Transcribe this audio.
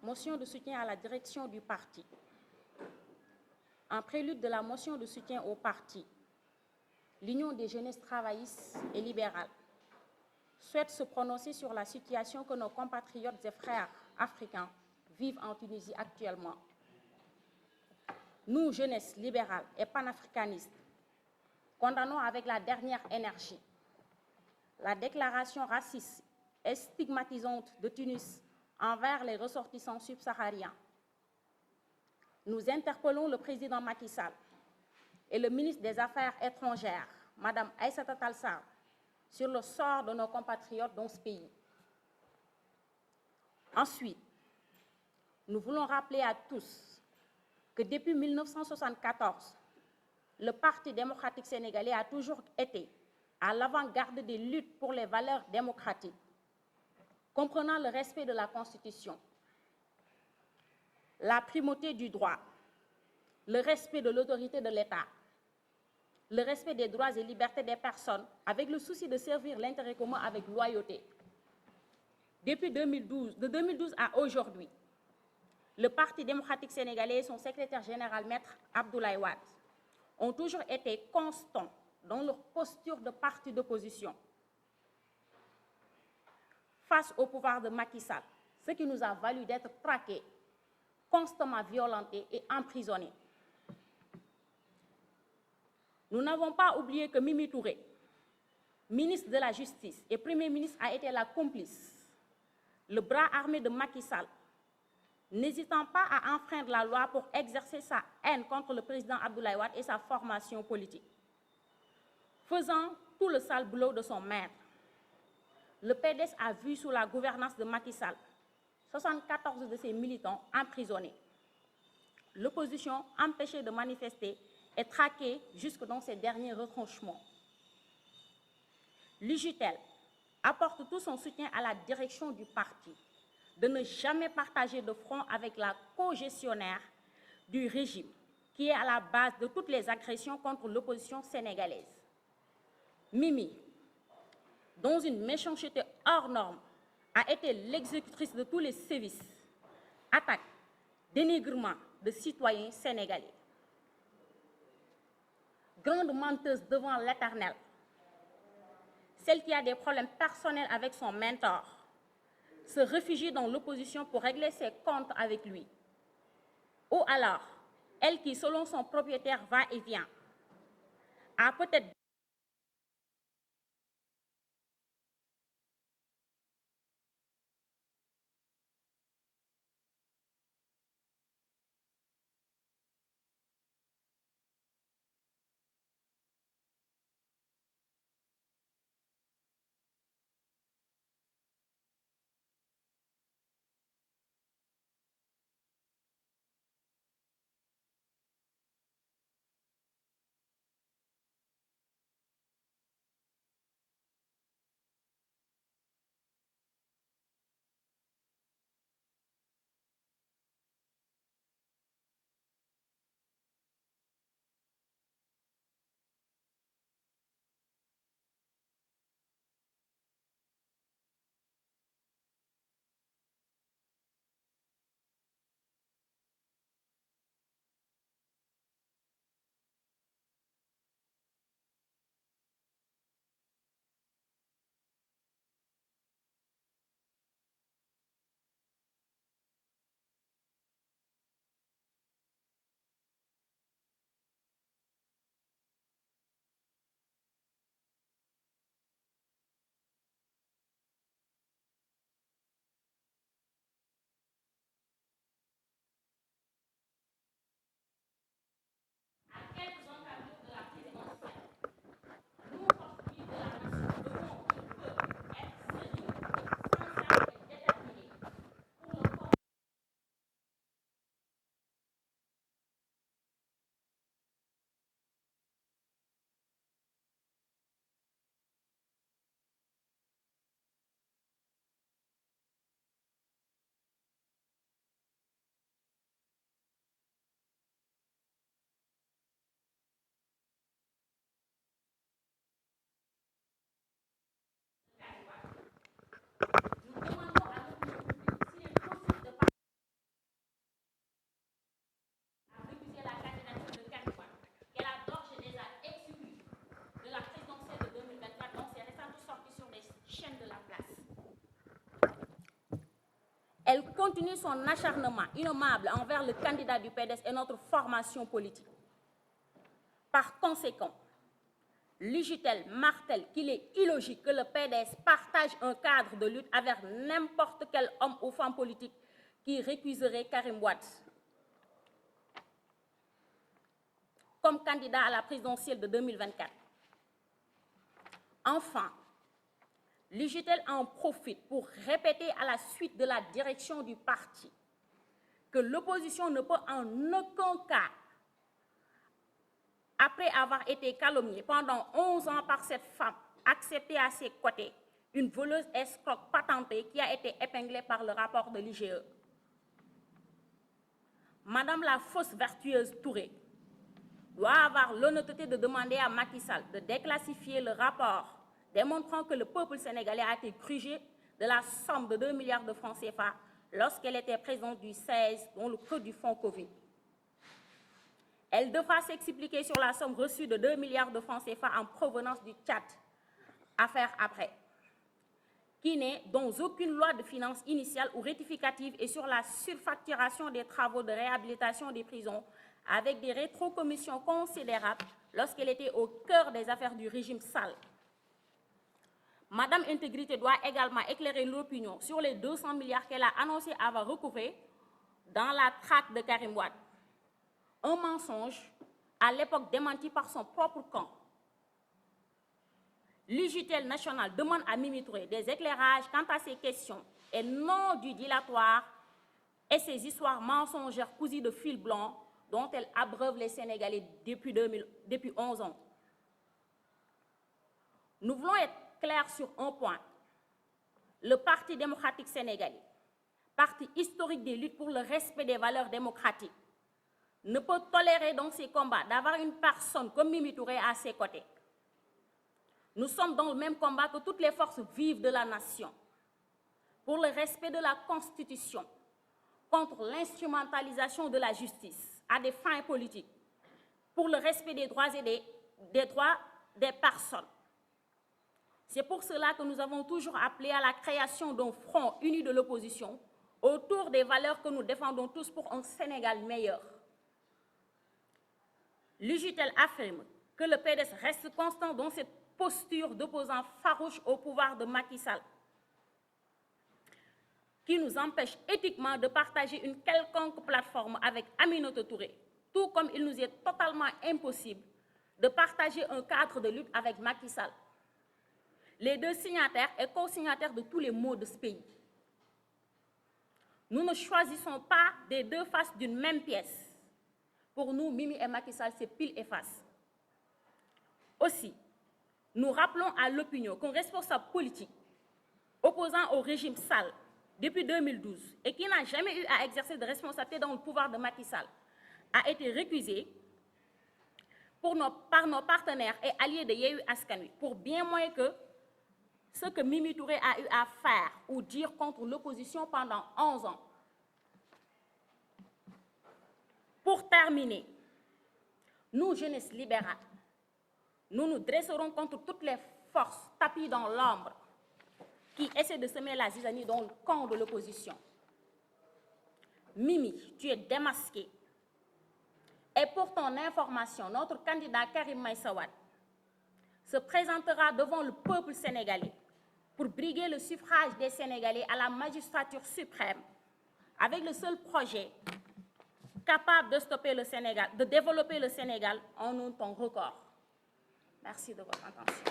motion de soutien à la direction du parti. En prélude de la motion de soutien au parti, l'Union des jeunesses travaillistes et libérales souhaite se prononcer sur la situation que nos compatriotes et frères africains vivent en Tunisie actuellement. Nous, jeunesse libérale et panafricanistes, condamnons avec la dernière énergie la déclaration raciste et stigmatisante de Tunis envers les ressortissants subsahariens. Nous interpellons le président Macky Sall et le ministre des Affaires étrangères, Mme Aïssata Tall Sall, sur le sort de nos compatriotes dans ce pays. Ensuite, nous voulons rappeler à tous que depuis 1974, le Parti démocratique sénégalais a toujours été à l'avant-garde des luttes pour les valeurs démocratiques, comprenant le respect de la Constitution, la primauté du droit, le respect de l'autorité de l'État, le respect des droits et libertés des personnes, avec le souci de servir l'intérêt commun avec loyauté. Depuis 2012, de 2012 à aujourd'hui, le Parti démocratique sénégalais et son secrétaire général, Maître Abdoulaye Wade, ont toujours été constants dans leur posture de parti d'opposition face au pouvoir de Macky Sall, ce qui nous a valu d'être traqués, constamment violentés et emprisonnés. Nous n'avons pas oublié que Mimi Touré, ministre de la Justice et Premier ministre, a été la complice, le bras armé de Macky Sall, n'hésitant pas à enfreindre la loi pour exercer sa haine contre le président Abdoulaye Wade et sa formation politique, faisant tout le sale boulot de son maître. Le PDS a vu sous la gouvernance de Macky Sall 74 de ses militants emprisonnés, l'opposition empêchée de manifester et traquée jusque dans ses derniers retranchements. L'UJTL apporte tout son soutien à la direction du parti de ne jamais partager de front avec la co-gestionnaire du régime qui est à la base de toutes les agressions contre l'opposition sénégalaise. Mimi, dans une méchanceté hors norme, a été l'exécutrice de tous les sévices, attaques, dénigrements de citoyens sénégalais. Grande menteuse devant l'Éternel, celle qui a des problèmes personnels avec son mentor, se réfugie dans l'opposition pour régler ses comptes avec lui. Ou alors, elle qui, selon son propriétaire va-et-vient, a peut-être continue son acharnement innommable envers le candidat du PDS et notre formation politique. Par conséquent, l'UJTL martèle qu'il est illogique que le PDS partage un cadre de lutte avec n'importe quel homme ou femme politique qui récuserait Karim Wade comme candidat à la présidentielle de 2024. Enfin, l'UJTL en profite pour répéter à la suite de la direction du parti que l'opposition ne peut en aucun cas, après avoir été calomniée pendant 11 ans par cette femme, accepter à ses côtés une voleuse escroque patentée qui a été épinglée par le rapport de l'IGE. Madame la fausse vertueuse Touré doit avoir l'honnêteté de demander à Macky Sall de déclassifier le rapport démontrant que le peuple sénégalais a été grugé de la somme de 2 milliards de francs CFA lorsqu'elle était présente du 16 dans le creux du fonds Covid. Elle devra s'expliquer sur la somme reçue de 2 milliards de francs CFA en provenance du Tchad, affaire après, qui n'est dans aucune loi de finances initiale ou rectificative et sur la surfacturation des travaux de réhabilitation des prisons avec des rétrocommissions considérables lorsqu'elle était au cœur des affaires du régime sale. Madame Intégrité doit également éclairer l'opinion sur les 200 milliards qu'elle a annoncé avoir recouvrés dans la traque de Karim Wade. Un mensonge à l'époque démenti par son propre camp. L'UJTL national demande à Mimi Touré des éclairages quant à ces questions et non du dilatoire et ces histoires mensongères cousues de fil blanc dont elle abreuve les Sénégalais depuis 11 ans. Nous voulons être clairs sur un point. Le Parti démocratique sénégalais, parti historique des luttes pour le respect des valeurs démocratiques, ne peut tolérer dans ses combats d'avoir une personne comme Mimi Touré à ses côtés. Nous sommes dans le même combat que toutes les forces vives de la nation, pour le respect de la Constitution, contre l'instrumentalisation de la justice à des fins politiques, pour le respect des droits et des droits des personnes. C'est pour cela que nous avons toujours appelé à la création d'un front uni de l'opposition autour des valeurs que nous défendons tous pour un Sénégal meilleur. L'UJTL affirme que le PDS reste constant dans cette posture d'opposant farouche au pouvoir de Macky Sall, qui nous empêche éthiquement de partager une quelconque plateforme avec Aminata Touré, tout comme il nous est totalement impossible de partager un cadre de lutte avec Macky Sall, les deux signataires et co-signataires de tous les maux de ce pays. Nous ne choisissons pas des deux faces d'une même pièce. Pour nous, Mimi et Macky Sall, c'est pile et face. Aussi, nous rappelons à l'opinion qu'un responsable politique opposant au régime Sall depuis 2012 et qui n'a jamais eu à exercer de responsabilité dans le pouvoir de Macky Sall a été récusé par nos partenaires et alliés de Yewwi Askan Wi pour bien moins que ce que Mimi Touré a eu à faire ou dire contre l'opposition pendant 11 ans. Pour terminer, nous, jeunesse libérale, nous nous dresserons contre toutes les forces tapies dans l'ombre qui essaient de semer la zizanie dans le camp de l'opposition. Mimi, tu es démasqué. Et pour ton information, notre candidat Karim Meïssa Wade se présentera devant le peuple sénégalais pour briguer le suffrage des Sénégalais à la magistrature suprême avec le seul projet capable de stopper le Sénégal, de développer le Sénégal en un temps record. Merci de votre attention.